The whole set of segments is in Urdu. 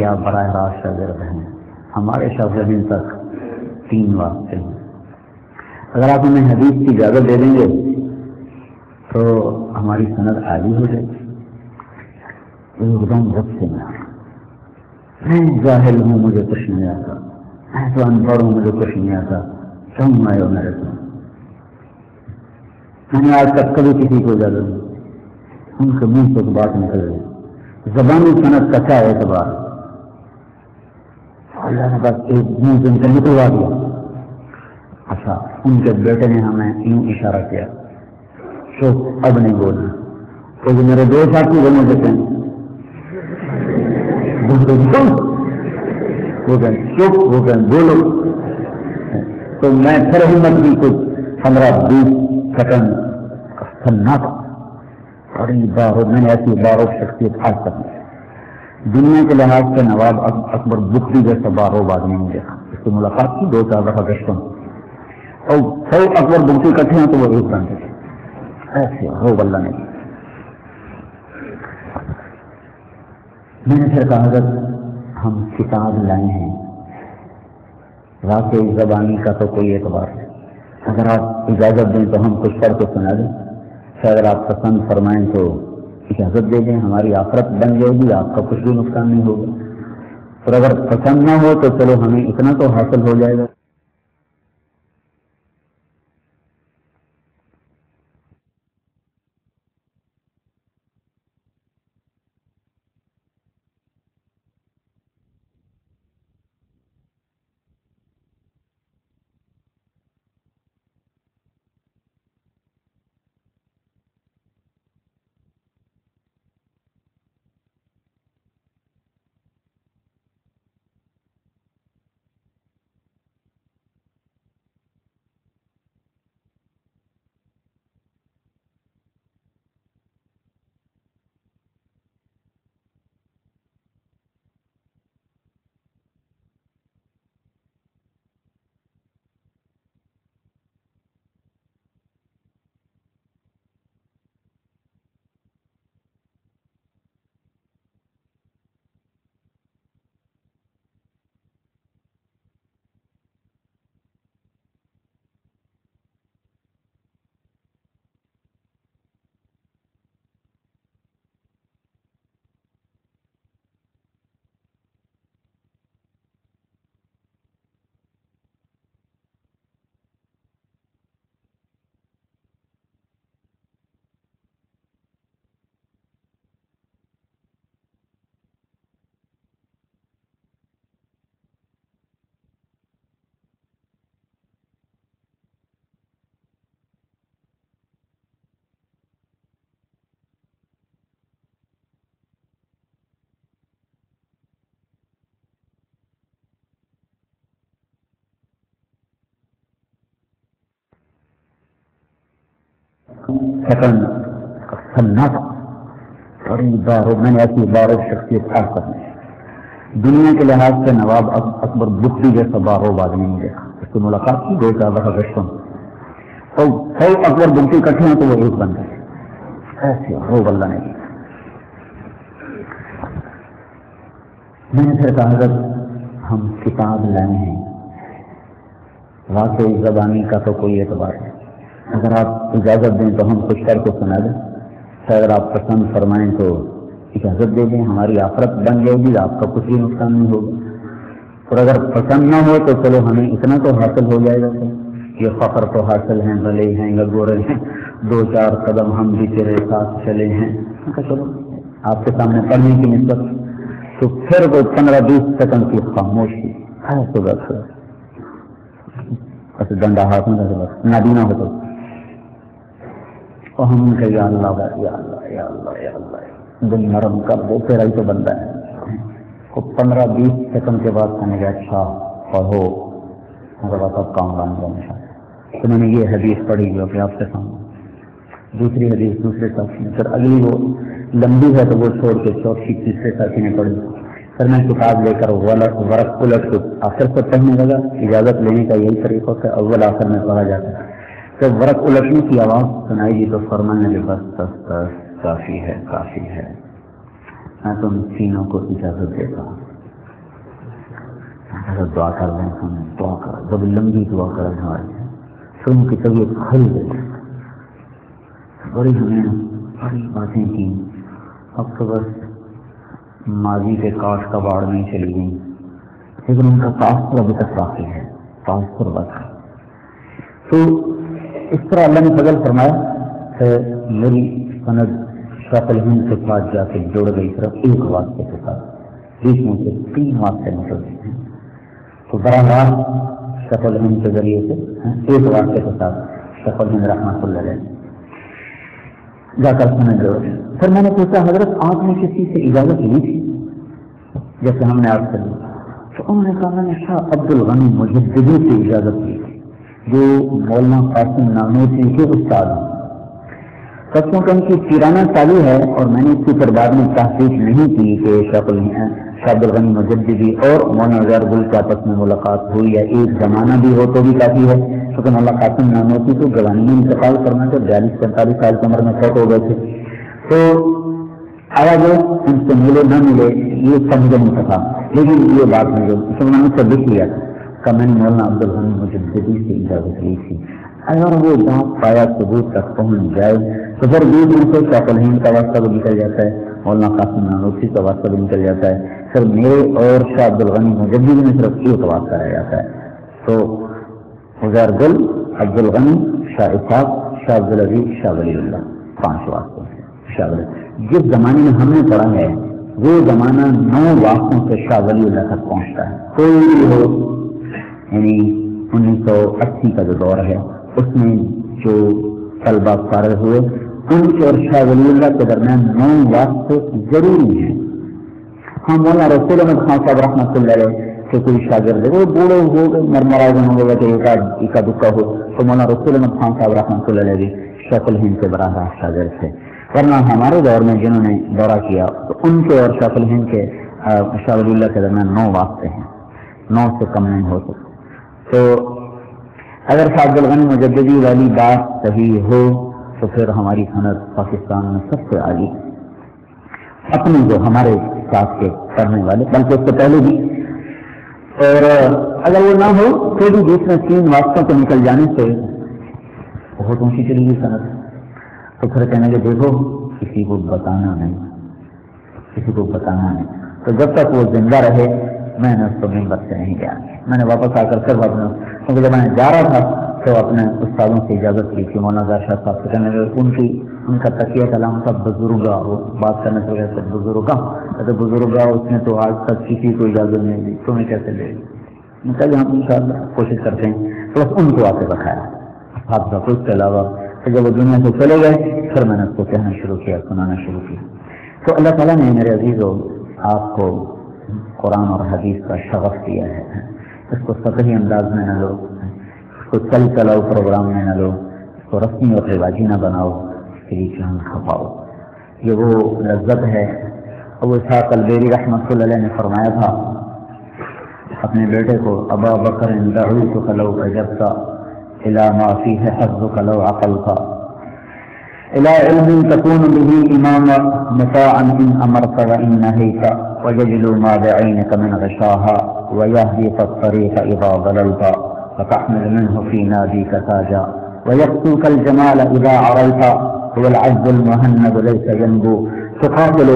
آپ براہ راست شاگرد ہیں، ہمارے شاگردین تک 3 واسطے ہیں۔ اگر آپ ہمیں حدیث کی اجازت دے دیں گے تو ہماری سند عالی ہو جائے گی۔ ایک دم رب سے میں جاہل ہوں، مجھے کچھ نہیں آتا، میں تو ان پڑھ ہوں، مجھے کچھ نہیں آتا، تم آئے ہو میرے کو، میں نے آج تک کبھی کسی کو اجازت دی۔ ان کے منہ سے بات نکل گئی، زبانی صنعت کا کیا اعتبار، اللہ نے بس ایک منہ سے ان نکلوا دیا۔ اچھا، ان کے بیٹے نے ہمیں یوں اشارہ کیا، چپ اب نہیں بولنا، تو جو میرے 2 ساتھی وہ مجھے کہیں وہ کہیں چپ، وہ کہیں بولو، تو میں پھر ہمت کی کچھ 15-20 سیکنڈ سناٹا، اور میں نے ایسی باروک شخصیت آج تک نہیں، دنیا کے لحاظ سے نواب اکبر بکری جیسا باروب آدمی نہیں دیکھا۔ اس سے ملاقات کی 2-4 دفعہ گشتوں، اور سو اکبر بکری کٹھے ہیں تو وہ ایک بنتے تھے، ایسے روب اللہ نے۔ میں نے پھر کہا حضرت ہم کتاب لائے ہیں، واقعی زبانی کا تو کوئی اعتبار نہیں، اگر آپ اجازت دیں تو ہم کچھ پڑھ کے سنا دیں، اگر آپ پسند فرمائیں تو اجازت دے دیں، ہماری آخرت بن جائے گی، آپ کا کچھ بھی نقصان نہیں ہوگا، اور اگر پسند نہ ہو تو چلو ہمیں اتنا تو حاصل ہو جائے گا۔ سیکنڈ سناٹا، اور میں نے ایسی باروک شخصیت آج تک نہیں، دنیا کے لحاظ سے نواب اکبر بکری جیسا باروب آدمی نہیں دیکھا۔ اس سے ملاقات کی 2-4 دفعہ گشتوں، اور سو اکبر بکری کٹھے ہیں تو وہ ایک بنتے تھے، ایسے روب اللہ نے۔ میں نے پھر کہا حضرت ہم کتاب لائے ہیں، واقعی زبانی کا تو کوئی اعتبار نہیں، اگر آپ اجازت دیں تو ہم کچھ کر کے سنا دیں، اگر آپ پسند فرمائیں تو اجازت دے دیں، ہماری آخرت بن جائے گی، آپ کا کچھ بھی نقصان نہیں ہوگا، اور اگر پسند نہ ہو تو چلو ہمیں اتنا تو حاصل ہو جائے گا۔ یہ فخر تو حاصل ہیں، بھلے ہیں یا گورے ہیں، 2-4 قدم ہم بھی تیرے ساتھ چلے ہیں، چلو آپ کے سامنے پڑھنے کی نسبت تو پھر وہ 15-20 سیکنڈ کی خاموشی ہے تو بس ڈنڈا ہاتھ میں بس نابینا ہو تو، اور ہم کہ یا اللہ یا اللہ یا اللہ یا اللہ، دل نرم کر دو، تیرا ہی تو بندہ ہے۔ کو 15-20 سیکنڈ کے بعد کہنے گا اچھا پڑھو، میرے پاس اب کام بن گیا۔ تو میں نے یہ حدیث پڑھی جو کہ آپ کے سامنے، دوسری حدیث دوسرے ساتھی نے، پھر اگلی وہ لمبی ہے تو وہ چھوڑ کے چوتھی تیسرے ساتھی نے پڑھی، پھر میں کتاب لے کر ورق الٹ کے آخر سے پڑھنے لگا۔ اجازت لینے کا یہی طریقہ ہوتا ہے، اول آخر میں پڑھا جاتا ہے۔ جب ورق الٹنے کی آواز سنائی دی تو فرمانے لگے بس بس بس کافی ہے کافی ہے، میں تم تینوں کو اجازت دیتا ہوں، حضرت دعا کر دیں، ہم دعا کر جب لمبی دعا کریں ہماری سن کی طبیعت کھل گئی، بڑی ہمیں بڑی باتیں کی. اب تو بس ماضی کے کاٹ کباڑ میں چلی گئی، لیکن ان کا تاثر ابھی تک باقی ہے، تاثر بس. تو اس طرح اللہ نے فضل فرمایا کہ میری سند شکل ہند کے ساتھ جا کے جوڑ گئی، صرف ایک واسطے کے ساتھ، بیچ میں سے 3 واسطے نکل گئے ہیں. تو براہ راست شکل ہند کے ذریعے سے ایک واسطے کے ساتھ شکل ہند رحمۃ اللہ علیہ جا کر سمجھ لو. پھر میں نے پوچھا حضرت آپ نے کسی سے اجازت لی تھی جیسے ہم نے آپ سے لی؟ تو انہوں نے کہا میں نے شاہ عبد الغنی مجددی سے اجازت لی تھی جو مولانا قاسم نانوتوی کے استاد ہیں. سچوں کہ ان کی 93 سالی ہے اور میں نے اس کی بعد میں تحقیق نہیں کی کہ شاہ عبد الغنی مجددی اور مولانا غیر گل کے آپس میں ملاقات ہوئی یا ایک زمانہ بھی ہو تو بھی کافی ہے، کیونکہ مولانا قاسم نانوتوی کو جوانی میں انتقال کرنا تھا، 42-45 سال کی عمر میں فوت ہو گئے تھے. تو آیا جو ان سے ملے نہ ملے یہ سمجھ نہیں سکا، لیکن یہ بات مجھے میں نے سے لکھ لیا کہ میں نے مولانا عبد الغنی مجددی سے اجازت لی تھی. اگر وہ بات پایا ثبوت تک پہنچ جائے تو پھر بیچ میں سے شاہ الہند کا واسطہ بھی نکل جاتا ہے، مولانا قاسم نانوتوی کا واسطہ بھی نکل جاتا ہے، پھر میرے اور شاہ عبد الغنی مجددی میں صرف ایک واسطہ رہ جاتا ہے. تو غیر گل، عبد الغنی، شاہ اسحاق، شاہ عبد العزیز، شاہ ولی اللہ، 5 واسطے. شاہ ولی جس زمانے میں ہم نے پڑھا ہے وہ زمانہ 9 واسطوں سے شاہ ولی اللہ تک پہنچتا ہے. کوئی بھی ہو، یعنی 1980 کا جو دور ہے اس میں جو طلبہ فارغ ہوئے ان کے اور شاہ ولی اللہ کے درمیان 9 واسطے ضروری ہیں. ہاں مولانا رسول احمد خان صاحب رحمۃ اللہ علیہ کے کوئی شاگرد ہے وہ بوڑھے ہو گئے مرمراز ہو گئے کہ ایک دکا ہو تو مولانا رسول احمد خان صاحب رحمۃ اللہ علیہ شیخ الہند کے براہ راست شاگرد تھے. ورنہ ہمارے دور میں جنہوں نے دورہ کیا تو ان کے اور شیخ الہند کے شاہ ولی اللہ کے درمیان 9 واسطے ہیں، 9 سے کم نہیں ہو سکتے. تو اگر شاہ عبد الغنی مجددی والی بات صحیح ہو تو پھر ہماری سند پاکستان میں سب سے عالی اپنے جو ہمارے ساتھ کے پڑھنے والے بلکہ اس سے پہلے بھی. اور اگر وہ نہ ہو تو بھی بیچ میں 3 واسطوں کو نکل جانے سے بہت اونچی چلی گئی سند. تو پھر کہنے کے دیکھو کسی کو بتانا نہیں، کسی کو بتانا نہیں. تو جب تک وہ زندہ رہے میں نے اس کو ممبر سے نہیں گیا. میں نے واپس آ کر پھر کیونکہ جب میں جا رہا تھا تو اپنے استادوں سے اجازت لی تھی، مولانا ظاہر شاہ صاحب سے کہنے لگے ان کا تقیہ کلام تھا بزرگا، وہ بات کرنے سے گئے تھے بزرگا اس نے تو آج تک کسی کو اجازت نہیں دی، تمہیں کیسے لے گی؟ میں کہا ہم انشاءاللہ کوشش کرتے ہیں. بس ان کو آ کے بتایا حادثہ کو. اس کے علاوہ جب وہ دنیا سے چلے گئے پھر میں نے اس کو کہنا شروع کیا، سنانا شروع کیا. تو اللہ تعالیٰ نے میرے عزیزو آپ کو قرآن اور حدیث کا شغف دیا ہے. اس کو سطحی انداز میں نہ لو، اس کو چل چلاؤ پروگرام میں نہ لو، اس کو رسمی اور رواجی نہ بناؤ، اس کے لیے جان کھپاؤ. یہ وہ لذت ہے. ابو اسحاق البیری رحمۃ اللہ علیہ نے فرمایا تھا اپنے بیٹے کو، ابا بکر دعوتک لو اجبت الى ما فيه حظك لو عقلت الى علم تكون به اماما مطاعا ان امرت وان نهيت ويجلو ما بعينك من غشاها ويهديك الطريق اذا ضللت فتحمل منه في ناديك تاجا ويكسوك الجمال اذا عريت هو العز المهند ليس ينبو تقاتل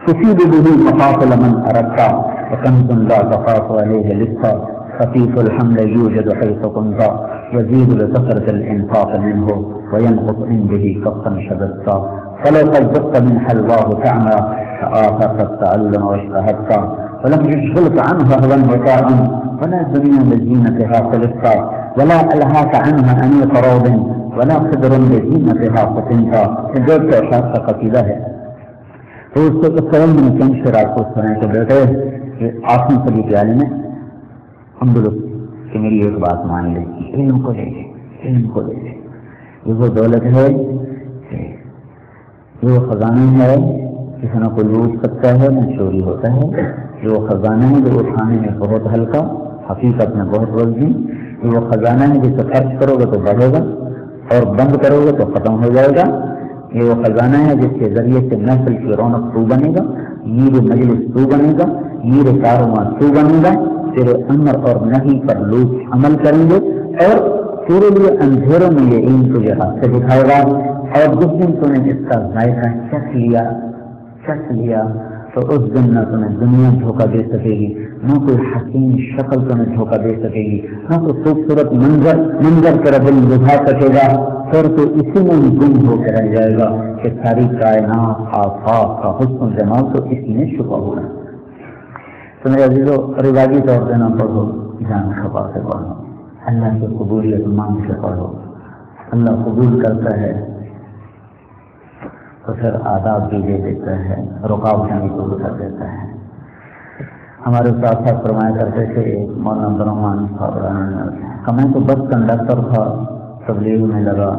تصيب به مقاتل من اردت وكنز لا تخاف عليه لسا خفيف الحمل يوجد حيث كنت يزيد لكثرة الإنفاق منه وينقص إن به كفا شددت فلو قد ذقت من حلواه تعمى فآثرت التعلم واجتهدت ولم يشغلك عنها هوى وطاعا ولا الدنيا لزينتها خلقت ولا ألهاك عنها أنيق روض ولا خضر لزينتها فتنت. جب سے اشارت قصیدہ ہے تو اس کو سرم میں چند شراب کو سنائے تو بیٹے آخری صدی کے عالم میں کہ میری ایک بات مان لے، علم کو لے لے، علم کو لے لے. یہ وہ دولت ہے، یہ وہ خزانہ ہے جسے نہ کوئی لوٹ سکتا ہے نہ چوری ہوتا ہے. یہ وہ خزانہ ہے جو اٹھانے میں بہت ہلکا، حقیقت میں بہت وزنی. یہ وہ خزانہ ہے جسے خرچ کرو گے تو بڑھے گا اور بند کرو گے تو ختم ہو جائے گا. یہ وہ خزانہ ہے جس کے ذریعے سے محفل کی رونق تو بنے گا، میر مجلس تو بنے گا، میر کاروبار تو بنے گا. تیرے امر اور نہیں پر لوگ عمل کریں گے اور تیرے لیے اندھیروں میں یہ علم تجھے راستے دکھائے گا. اور جس دن تو نے اس کا ذائقہ چکھ لیا تو اس دن نہ تمہیں دنیا دھوکہ دے سکے گی، نہ کوئی حسین شکل تمہیں دھوکہ دے سکے گی، نہ کوئی خوبصورت منظر تیرا دل لبھا سکے گا. پھر تو اسی میں ہی گم ہو کے رہ جائے گا کہ ساری کائنات آفاق کا حسن جمال تو اسی میں چھپا ہوا ہے. تو میرے عزیزو رواجی طور سے نہ پڑھو، جان خفا سے پڑھو، اللہ سے قبولیت مانگ سے پڑھو. اللہ قبول کرتا ہے تو پھر آداب بھی دے دیتا ہے، رکاوٹیں بھی دور کر دیتا ہے. ہمارے ساتھ ساتھ فرمایا کرتے تھے مولانا عبدالرحمان صاحب، میں تو بس کنڈکٹر تھا، تبلیغ میں لگا،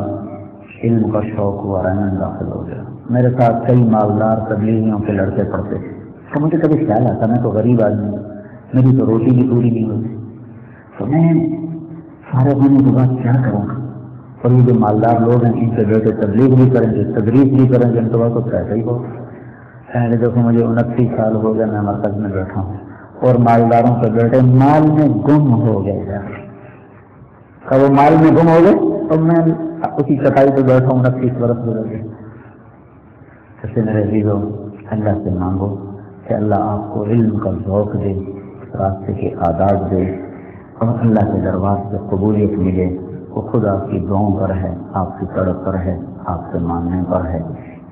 علم کا شوق ہوا، رہنے داخل ہو گیا. میرے ساتھ کئی مالدار تبلیغیوں کے لڑکے پڑھتے تھے. تو مجھے کبھی خیال آتا میں تو غریب آدمی، میری تو روٹی بھی پوری نہیں ہوتی، تو میں سارے ہونے کے بعد کیا کروں گا؟ اور یہ جو مالدار لوگ ہیں ان سے بیٹھے تبلیغ بھی کریں گے، تدریس بھی کریں گے، ان کے بعد تو پیسہ ہی بہت. پہلے دیکھو مجھے 29 سال ہو گیا میں مرکز میں بیٹھا ہوں اور مالداروں کے بیٹے مال میں گم ہو گئے. کب وہ مال میں گم ہو گئے اور میں اسی چٹائی پہ بیٹھا ہوں 29 برس گزر گئے. ایسے میرے عزیزوں اللہ سے مانگو کہ اللہ آپ کو علم کا ذوق دے، اس راستے کے آداب دے اور اللہ کے دربار سے قبولیت ملے. وہ خود آپ کی دعاؤں پر ہے، آپ کی تڑپ پر ہے، آپ سے مانگنے پر ہے.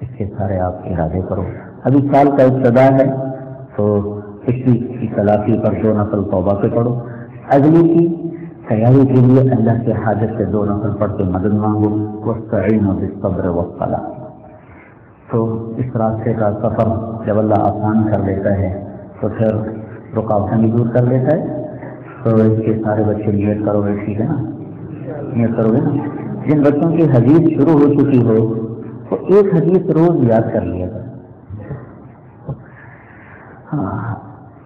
اس کے سارے آپ ارادے کرو. ابھی سال کا ابتدا ہے تو پچھلی کی تلافی پر 2 نفل توبہ کے پڑھو. اگلی کی تیاری کے لیے اللہ کے حاجت سے 2 نفل پڑھ کے مدد مانگو. واستعینوا بالصبر والصلاۃ. تو اس راستے کا سفر جب اللہ آسان کر لیتا ہے تو پھر رکاوٹیں بھی دور کر لیتا ہے. تو اس کے سارے بچے نیت کرو گے، ٹھیک ہے نا؟ نیت کرو گے نا؟ جن بچوں کی حدیث شروع ہو چکی ہو تو ایک حدیث روز یاد کر لیا تھا.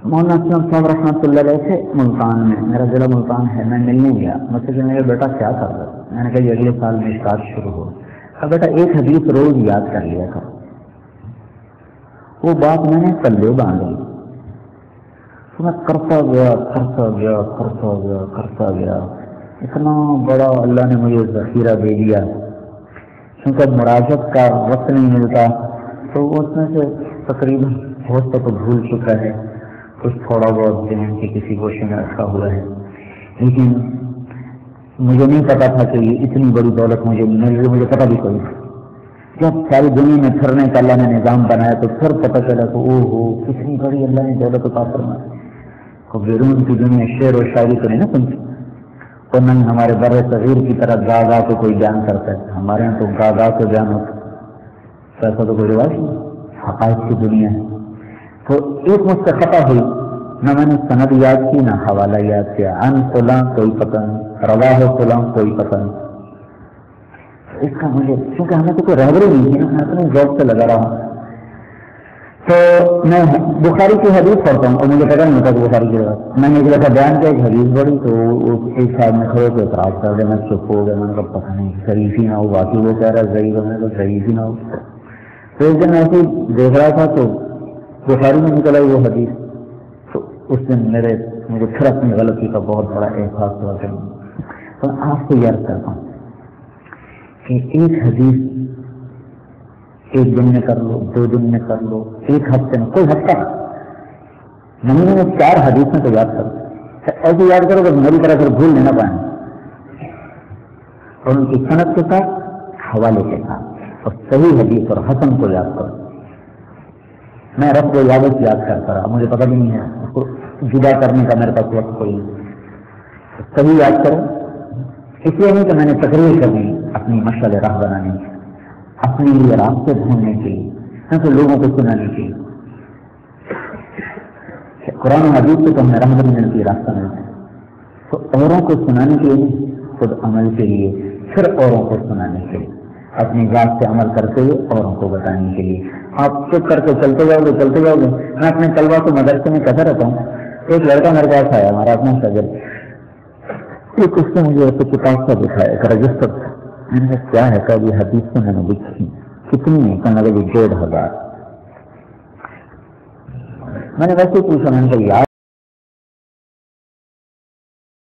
مولانا اسلم صاحب رحمۃ اللہ علیہ تھے ملتان میں، میرا ضلع ملتان ہے. میں ملنے گیا، مجھ سے کہنے لگا بیٹا کیا کر رہا ہے؟ میں نے کہا یہ اگلے سال میں اسٹارٹ شروع ہو. کہا بیٹا ایک حدیث روز یاد کر لیا تھا. وہ بات میں نے پلے باندھ لی. تو میں کرتا گیا. اتنا بڑا اللہ نے مجھے ذخیرہ دے دیا. کیونکہ مراجعت کا وقت نہیں ملتا تو اس میں سے تقریباً بہت تو بھول چکا ہے، کچھ تھوڑا بہت ذہن کی کسی گوشے میں رکھا ہوا ہے. لیکن مجھے نہیں پتا تھا کہ یہ اتنی بڑی دولت مجھے مل رہی، مجھے پتا بھی کوئی. جب ساری دنیا میں پھرنے کا اللہ نے نظام بنایا تو پھر پتہ چلا کہ او ہو کتنی بڑی اللہ نے دولت عطا فرمائی. بیرون کی دنیا شعر و شاعری تو نہیں نا سنتی، اور نہ ہمارے بر صغیر کی طرح گا گا کو کوئی بیان کرتا ہے. ہمارے یہاں تو گا گا کو بیان ہوتا ہے، ایسا تو کوئی رواج نہیں. حقائق کی دنیا ہے. تو ایک مجھ سے خطا ہوئی، نہ میں نے سند یاد کی نہ حوالہ یاد کیا. ان فلاں کوئی پتہ نہیں، رواہ فلاں کوئی پتہ نہیں. اس کا مجھے کیونکہ ہمیں تو کوئی رہبری نہیں تھی نا، میں اپنے ذوق سے لگا رہا ہوں. تو میں بخاری کی حدیث پڑھتا ہوں اور مجھے پتا نہیں ہوتا کہ بخاری کی بات. میں نے ایک دفعہ بیان کیا ایک حدیث پڑھی تو ایک صاحب میں کھڑے کو اعتراض کر دیا. میں چپ ہو گیا. میں نے کہا پتہ نہیں ضعیف ہی نہ ہو، باقی وہ کہہ رہا ہے ضعیف. میں نے کہا ضعیف ہی نہ ہو. تو ایک دن ایسے ہی دیکھ رہا تھا تو بخاری میں نکلا وہ حدیث. تو اس دن مجھے پھر اپنی غلطی کا بہت بڑا احساس ہوا. تو میں آپ سے یاد کرتا ہوں کہ ایک حدیث ایک دن میں کر لو، 2 دن میں کر لو، ایک ہفتے میں، کوئی ہفتہ مہینے میں 4 حدیثیں تو یاد کرو. ایسے یاد کرو کہ میری طرح پھر بھول لینا پائیں. اور ان کی صنعت کے ساتھ، حوالے کے ساتھ، اور صحیح حدیث اور حسن کو یاد کرو. میں رب کو یادت یاد کرتا رہا، مجھے پتہ بھی نہیں ہے اس کو جدا کرنے کا میرے پاس وقت کوئی نہیں. صحیح یاد کرو. اس لیے نہیں کہ میں نے تقریر کرنی اپنی مشعل راہ بنانے کی، اپنے لیے راستے ڈھونڈنے کے لیے، نہ تو لوگوں کو سنانے کے لیے. قرآن و حدیث سے تو ہمیں رہبری ملتی ہے، راستہ ملتا ہے. تو اوروں کو سنانے کے لیے، خود عمل کے لیے، پھر اوروں کو سنانے کے لیے، اپنی ذات سے عمل کرتے ہوئے اوروں کو بتانے کے لیے. آپ چپ کر کے چلتے جاؤ گے. میں اپنے طلبا کو مدرسے میں کہتا رہتا ہوں. ایک لڑکا میرے پاس آیا، ہمارا اپنا شاگرد. ایک اس نے مجھے ایسے کتاب کا دکھایا، ایک رجسٹر. میں نے کہا کیا ہے؟ کہ یہ حدیث سے میں نے لکھی. کتنی ہے؟ کہنے لگے 1500. میں نے ویسے پوچھا، میں نے کہا یاد